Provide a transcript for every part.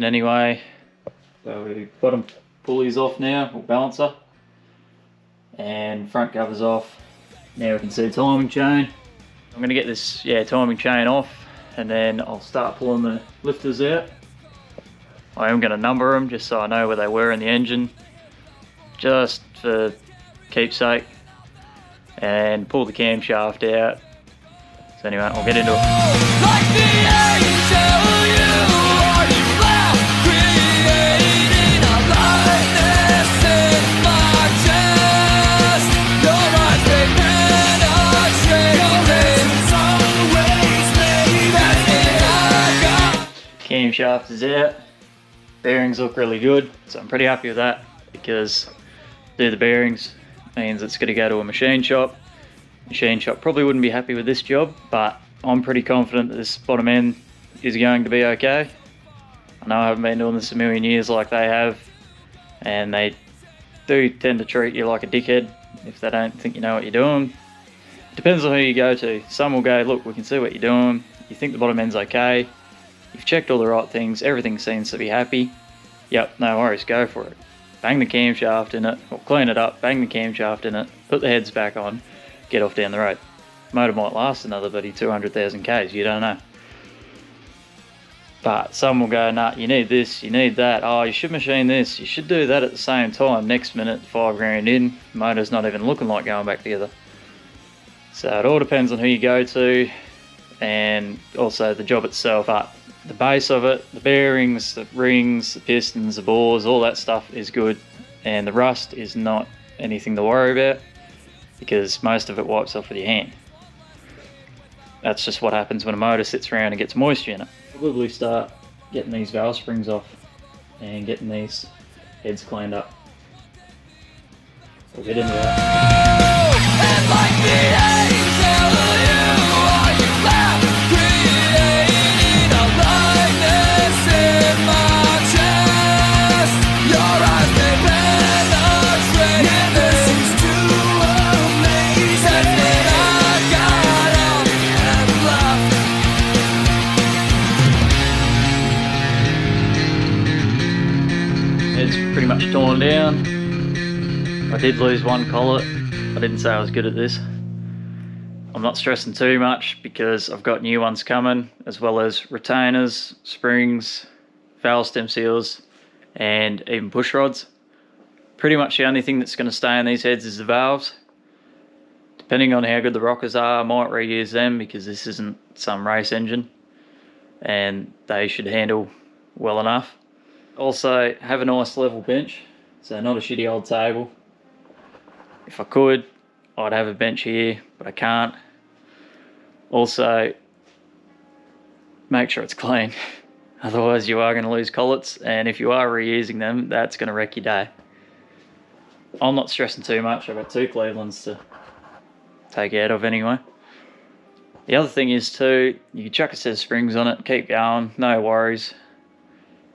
suspension anyway. So we've bottom pulleys off now, or balancer, and front covers off. Now we can see the timing chain. I'm going to get this timing chain off, and then I'll start pulling the lifters out. I am going to number them just so I know where they were in the engine, just for keepsake, and pull the camshaft out. So anyway, I'll get into it. Like the angel you are, you love creating a likeness in my chest. Your eyes, they penetrate. Your lips always made that camshaft is out. Bearings look really good, so I'm pretty happy with that, because do the bearings means it's going to go to a machine shop. Machine shop probably wouldn't be happy with this job, but I'm pretty confident that this bottom end is going to be okay. I know I haven't been doing this a million years like they have, and they do tend to treat you like a dickhead if they don't think you know what you're doing. Depends on who you go to. Some will go, look, we can see what you're doing, you think the bottom end's okay, you've checked all the right things, everything seems to be happy. Yep, no worries, go for it. Bang the camshaft in it, or clean it up, bang the camshaft in it, put the heads back on, get off down the road. Motor might last another bloody 200,000 Ks, you don't know. But some will go, nah, you need this, you need that, oh, you should machine this, you should do that at the same time. Next minute, 5 grand in, motor's not even looking like going back together. So it all depends on who you go to, and also the job itself. But the base of it, the bearings, the rings, the pistons, the bores, all that stuff is good, and the rust is not anything to worry about, because most of it wipes off with your hand. That's just what happens when a motor sits around and gets moisture in it. Probably start getting these valve springs off and getting these heads cleaned up. We'll get into that. And like the angel you are, you laugh, creating a likeness in my chest. Your eyes, they penetrate, and this is too amazing. And I got all the end left. It's pretty much torn down. I did lose one collet. I didn't say I was good at this. I'm not stressing too much because I've got new ones coming, as well as retainers, springs, valve stem seals, and even push rods. Pretty much the only thing that's going to stay in these heads is the valves. Depending on how good the rockers are, I might reuse them, because this isn't some race engine and they should handle well enough. Also, have a nice level bench, so not a shitty old table. If I could, I'd have a bench here, but I can't. Also, make sure it's clean. Otherwise you are going to lose collets, and if you are reusing them, that's going to wreck your day. I'm not stressing too much. I've got 2 Clevelands to take out of anyway. The other thing is too, you can chuck a set of springs on it, keep going, no worries.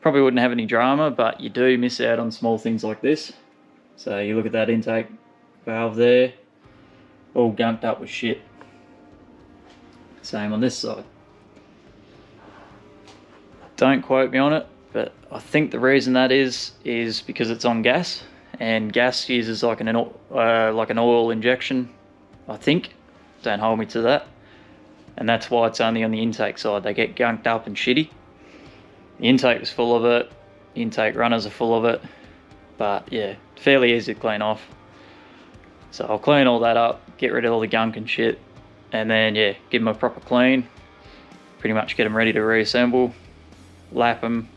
Probably wouldn't have any drama, but you do miss out on small things like this. So you look at that intake valve there, all gunked up with shit. Same on this side. Don't quote me on it, but I think the reason that is because it's on gas, and gas uses like an oil injection, I think. Don't hold me to that. And that's why it's only on the intake side. They get gunked up and shitty. The intake is full of it, the intake runners are full of it, but yeah, fairly easy to clean off. So I'll clean all that up, get rid of all the gunk and shit, and then yeah, give them a proper clean, pretty much get them ready to reassemble, lap them,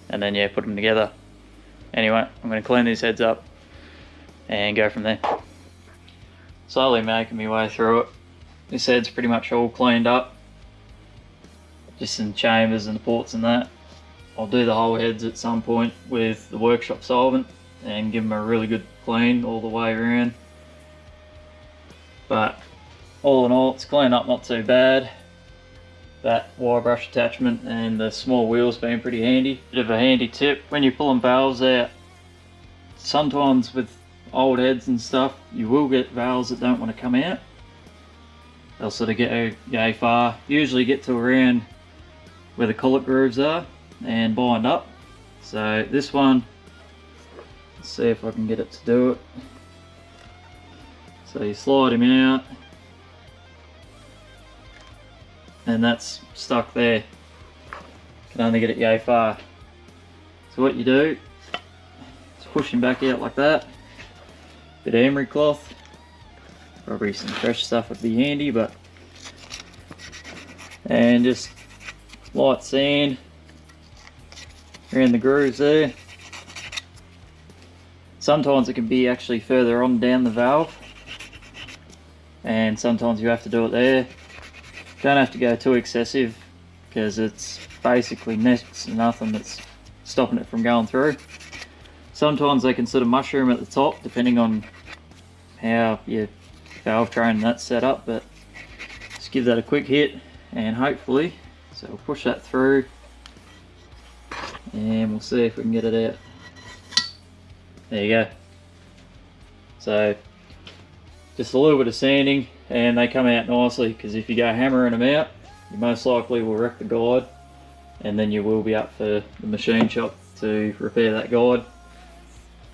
and then yeah, put them together. Anyway, I'm going to clean these heads up and go from there. Slowly making my way through it. This head's pretty much all cleaned up, just in chambers and the ports and that. I'll do the whole heads at some point with the workshop solvent and give them a really good clean all the way around. But all in all, it's cleaned up not too bad. That wire brush attachment and the small wheels been pretty handy. Bit of a handy tip, when you're pulling valves out, sometimes with old heads and stuff, you will get valves that don't want to come out. They'll sort of go far, usually get to around where the collet grooves are, and bind up. So this one, let's see if I can get it to do it. So you slide him out, and that's stuck there. Can only get it yay far. So what you do is push him back out like that. Bit of emery cloth, probably some fresh stuff would be handy, but and just light sand around the grooves there. Sometimes it can be actually further on down the valve, and sometimes you have to do it there. Don't have to go too excessive because it's basically next to nothing that's stopping it from going through. Sometimes they can sort of mushroom at the top depending on how your valve train and that's set up, but just give that a quick hit and hopefully, so we'll push that through and we'll see if we can get it out. There you go. So just a little bit of sanding and they come out nicely, because if you go hammering them out, you most likely will wreck the guide, and then you will be up for the machine shop to repair that guide.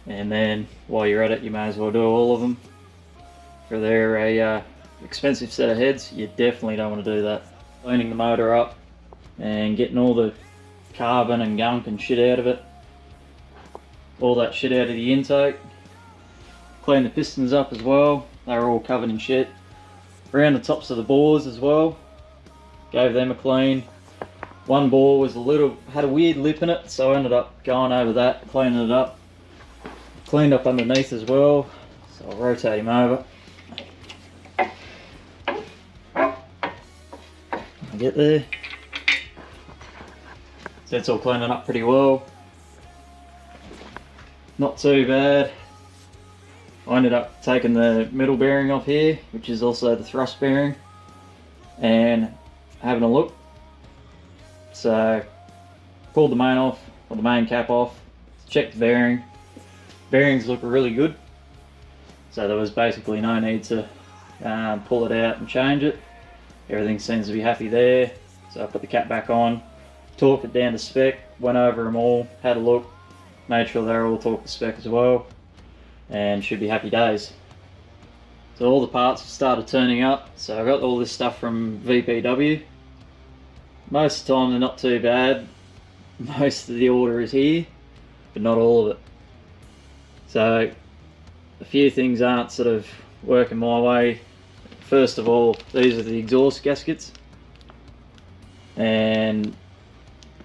And then while you're at it, you may as well do all of them. For they're a expensive set of heads, you definitely don't want to do that. Cleaning the motor up and getting all the carbon and gunk and shit out of it, all that shit out of the intake. Clean the pistons up as well, they were all covered in shit. Around the tops of the bores as well, gave them a clean. One bore was had a weird lip in it, so I ended up going over that, cleaning it up. Cleaned up underneath as well, so I'll rotate him over. I get there. So it's all cleaning up pretty well. Not too bad. I ended up taking the middle bearing off here, which is also the thrust bearing, and having a look. So pulled the main off, or the main cap off, checked the bearing. Bearings look really good, so there was basically no need to pull it out and change it. Everything seems to be happy there, so I put the cap back on, torqued it down to spec, went over them all, had a look, made sure they're all torqued to spec as well, and should be happy days. So all the parts have started turning up, so I got all this stuff from VPW. Most of the time they're not too bad, most of the order is here, but not all of it. So a few things aren't sort of working my way. First of all, these are the exhaust gaskets, and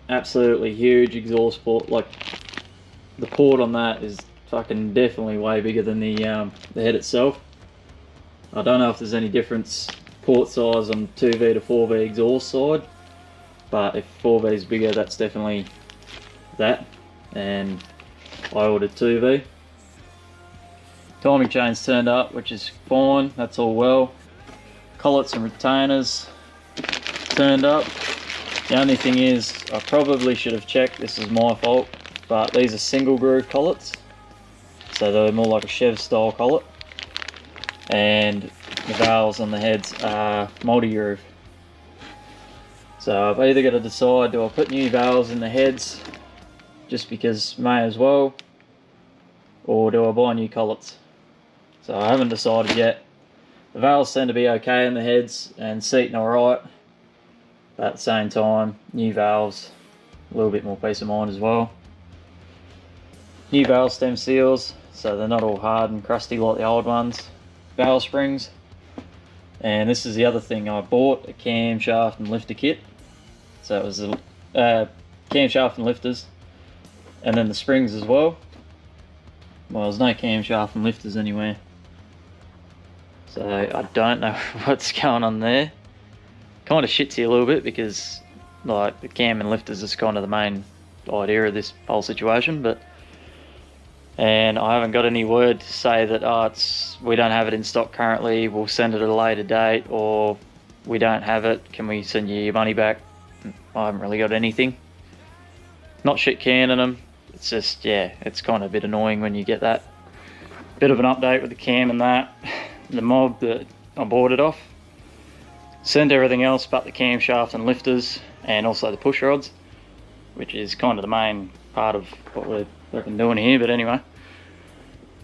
absolutely huge exhaust port. Like the port on that is fucking definitely way bigger than the head itself. I don't know if there's any difference port size on 2V to 4V exhaust side, but if 4V is bigger, that's definitely that, and I ordered 2V. Timing chains turned up, which is fine, that's all well. Collets and retainers turned up. The only thing is, I probably should have checked, this is my fault, but these are single groove collets, so they're more like a Chev style collet, and the valves on the heads are multi-groove. So I've either got to decide, do I put new valves in the heads just because may as well, or do I buy new collets? So I haven't decided yet. The valves seem to be okay in the heads and seating alright, but at the same time, new valves, a little bit more peace of mind as well. New valve stem seals, so they're not all hard and crusty like the old ones. Valve springs, and this is the other thing, I bought a camshaft and lifter kit. So it was the camshaft and lifters, and then the springs as well. Well, there's no camshaft and lifters anywhere, so I don't know what's going on there. Kind of shits you a little bit because like the cam and lifters is kind of the main idea of this whole situation, but and I haven't got any word to say that we don't have it in stock currently, we'll send it at a later date, or we don't have it, can we send you your money back? I haven't really got anything. Not shit canning them, it's just, yeah, it's kind of a bit annoying when you get that bit of an update with the cam and that, the mob that I bought it off. Send everything else but the camshaft and lifters, and also the push rods, which is kind of the main part of what we're fucking doing here. But anyway,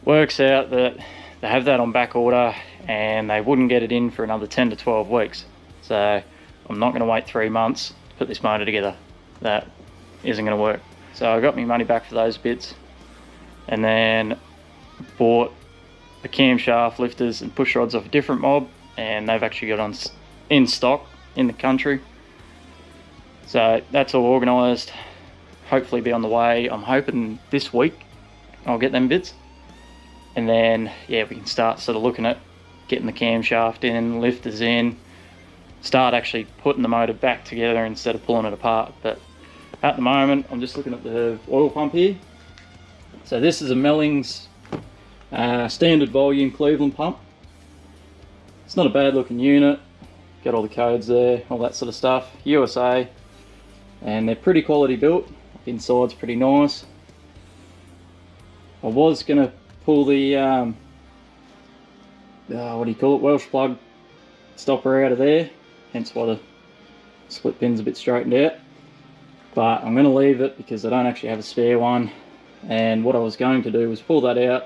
works out that they have that on back order and they wouldn't get it in for another 10 to 12 weeks. So I'm not going to wait 3 months to put this motor together. That isn't going to work. So I got my money back for those bits, and then bought the camshaft lifters and push rods off a different mob, and they've actually got on in stock in the country. So that's all organised, hopefully be on the way. I'm hoping this week I'll get them bits, and then yeah, we can start sort of looking at getting the camshaft in, lifters in, start actually putting the motor back together instead of pulling it apart. But at the moment I'm just looking at the oil pump here. So this is a Mellings standard volume Cleveland pump. It's not a bad looking unit, got all the codes there, all that sort of stuff, USA, and they're pretty quality built. Inside's pretty nice. I was going to pull the what do you call it, Welsh plug stopper out of there, hence why the split pin's a bit straightened out, but I'm going to leave it because I don't actually have a spare one. And what I was going to do was pull that out,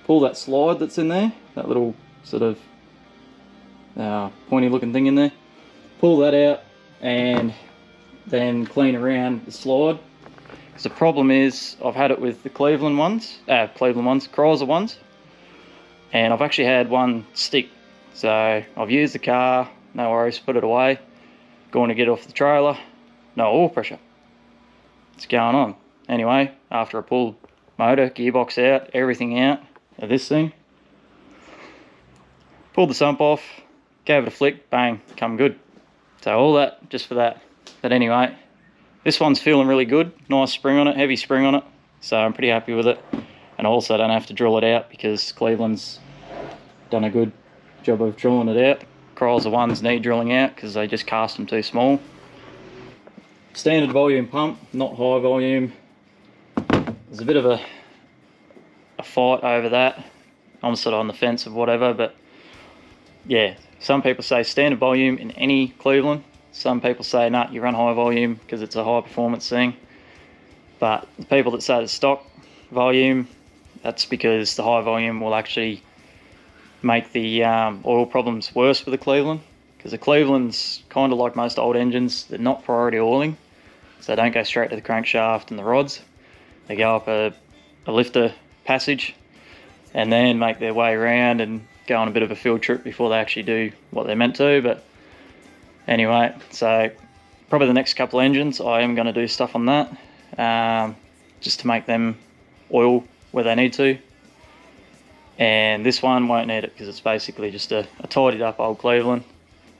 pull that slide that's in there, that little sort of pointy looking thing in there, pull that out and then clean around the slide. Because the problem is I've had it with the Chrysler ones, and I've actually had one stick. So I've used the car, no worries, put it away, going to get off the trailer, no oil pressure. What's going on? Anyway, after I pulled motor, gearbox out, everything out of this thing, pulled the sump off, gave it a flick, bang, come good. So all that just for that. But anyway, this one's feeling really good, nice spring on it, heavy spring on it, so I'm pretty happy with it. And I also don't have to drill it out because Cleveland's done a good job of drilling it out. Chrysler ones need drilling out because they just cast them too small. Standard volume pump, not high volume. There's a bit of a fight over that. I'm sort of on the fence of whatever, but yeah, some people say standard volume in any Cleveland. Some people say, nah, you run high volume because it's a high performance thing. But the people that say the stock volume, that's because the high volume will actually make the oil problems worse with the Cleveland. Because the Cleveland's kind of like most old engines, they're not priority oiling. So they don't go straight to the crankshaft and the rods. They go up a lifter passage and then make their way around and go on a bit of a field trip before they actually do what they're meant to. But anyway, so probably the next couple of engines I am going to do stuff on that, just to make them oil where they need to. And this one won't need it because it's basically just a tidied up old Cleveland,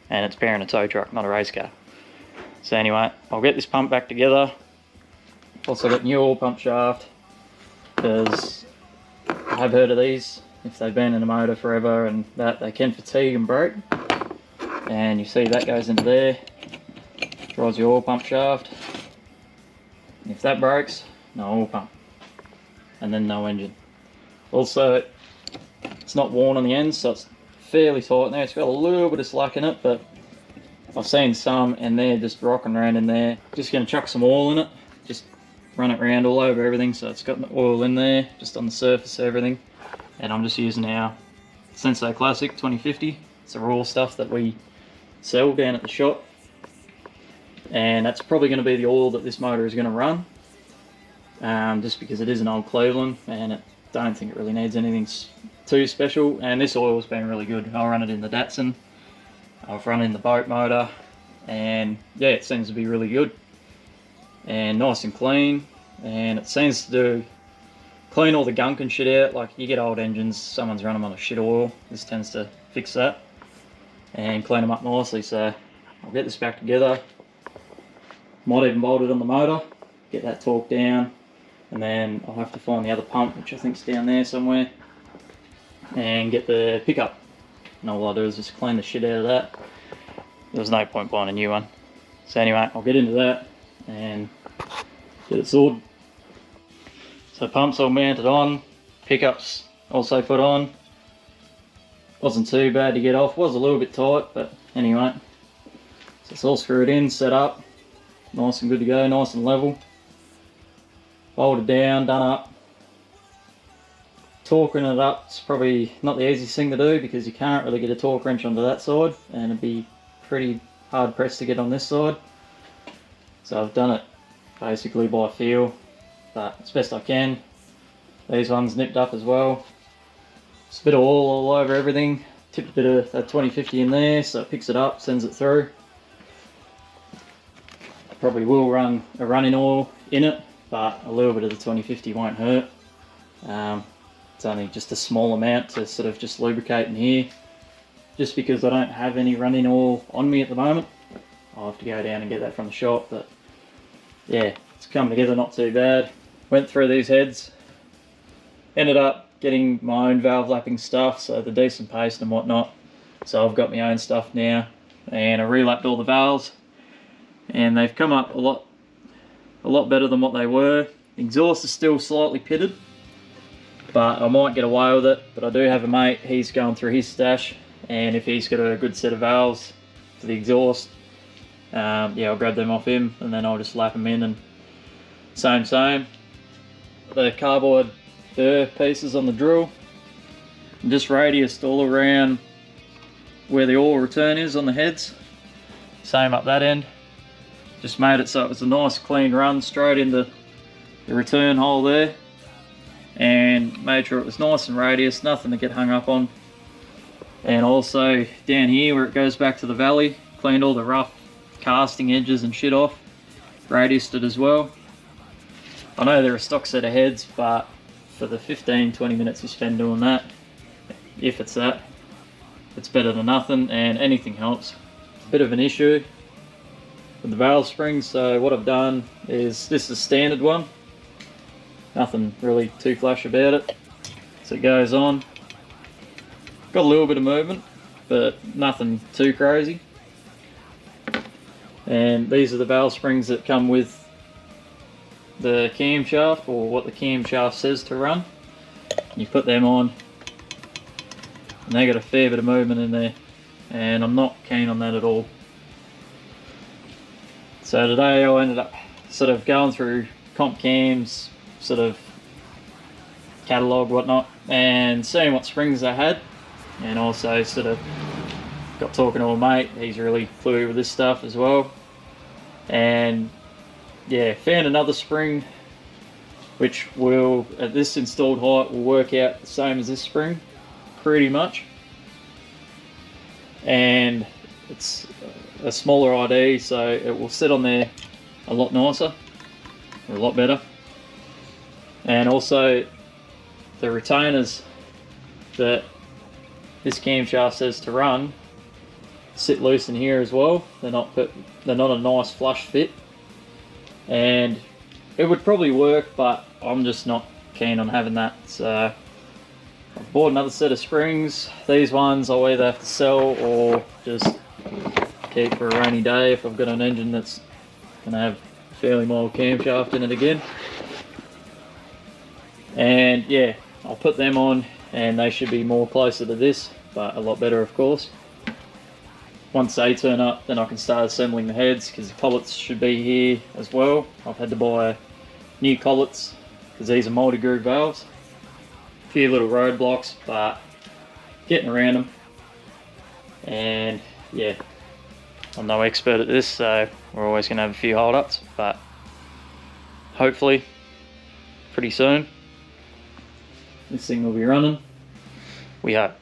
and it's powering a tow truck, not a race car. So anyway, I'll get this pump back together. Also got new oil pump shaft, because I have heard of these, if they've been in a motor forever and that, they can fatigue and break. And you see that goes into there, drives your oil pump shaft. And if that breaks, no oil pump, and then no engine. Also, it's not worn on the ends, so it's fairly tight now. It's got a little bit of slack in it, but I've seen some and they're just rocking around in there. Just going to chuck some oil in it, just run it around all over everything, so it's got the oil in there, just on the surface of everything. And I'm just using our Sensei Classic 2050. It's the raw stuff that we sell down at the shop, and that's probably going to be the oil that this motor is going to run, just because it is an old Cleveland and I don't think it really needs anything too special. And this oil's been really good. I'll run it in the Datsun, I've run it in the boat motor, and yeah, it seems to be really good and nice and clean, and it seems to clean all the gunk and shit out. Like, you get old engines, someone's run them on a shit oil, this tends to fix that and clean them up nicely. So I'll get this back together, might even bolt it on the motor, get that torqued down, and then I'll have to find the other pump, which I think's down there somewhere, and get the pickup. And all I'll do is just clean the shit out of that. There's no point buying a new one. So anyway, I'll get into that and get it sorted. So pumps all mounted on, pickups also put on. Wasn't too bad to get off, was a little bit tight, but anyway. So it's all screwed in, set up, nice and good to go, nice and level. bolted down, done up. Torquing it up is probably not the easiest thing to do because you can't really get a torque wrench onto that side, and it'd be pretty hard pressed to get on this side. So I've done it basically by feel, but as best I can. These ones nipped up as well. Just a bit of oil all over everything. Tipped a bit of that 2050 in there so it picks it up, sends it through. I probably will run a running oil in it, but a little bit of the 2050 won't hurt. It's only just a small amount to sort of just lubricate in here. Just because I don't have any running oil on me at the moment. I'll have to go down and get that from the shop, but yeah, it's come together not too bad. Went through these heads. Ended up getting my own valve lapping stuff, so the decent paste and whatnot. So I've got my own stuff now, and I relapped all the valves, and they've come up a lot better than what they were. The exhaust is still slightly pitted, but I might get away with it. But I do have a mate, he's going through his stash, and if he's got a good set of valves for the exhaust, yeah, I'll grab them off him, and then I'll just lap them in, and same. The carbide burr pieces on the drill, and just radiused all around where the oil return is on the heads. Same up that end. Just made it so it was a nice clean run straight into the return hole there, and made sure it was nice and radius, nothing to get hung up on. And also down here where it goes back to the valley, cleaned all the rough casting edges and shit off, radiused it as well. I know they're a stock set of heads, but for the 15-20 minutes you spend doing that, if it's that, it's better than nothing, and anything helps. It's a bit of an issue with the valve springs, so what I've done is, this is a standard one, nothing really too flash about it. So it goes on, got a little bit of movement, but nothing too crazy. And these are the valve springs that come with the camshaft, or what the camshaft says to run. You put them on, and they got a fair bit of movement in there, and I'm not keen on that at all. So today I ended up sort of going through comp cams, sort of catalogue whatnot, and seeing what springs they had, and also sort of got talking to a mate, he's really fluid with this stuff as well. And yeah, found another spring which will, at this installed height, will work out the same as this spring pretty much, and it's a smaller ID, so it will sit on there a lot nicer, or a lot better. And also the retainers that this camshaft says to run sit loose in here as well. They're not a nice flush fit, and it would probably work, but I'm just not keen on having that. So I've bought another set of springs. These ones I'll either have to sell or just keep for a rainy day if I've got an engine that's going to have a fairly mild camshaft in it again. And yeah, I'll put them on, and they should be more closer to this, but a lot better of course. Once they turn up, then I can start assembling the heads, because the collets should be here as well. I've had to buy new collets because these are multi-groove valves. A few little roadblocks, but getting around them. And yeah, I'm no expert at this, so we're always going to have a few hold-ups, but hopefully pretty soon this thing will be running, we hope.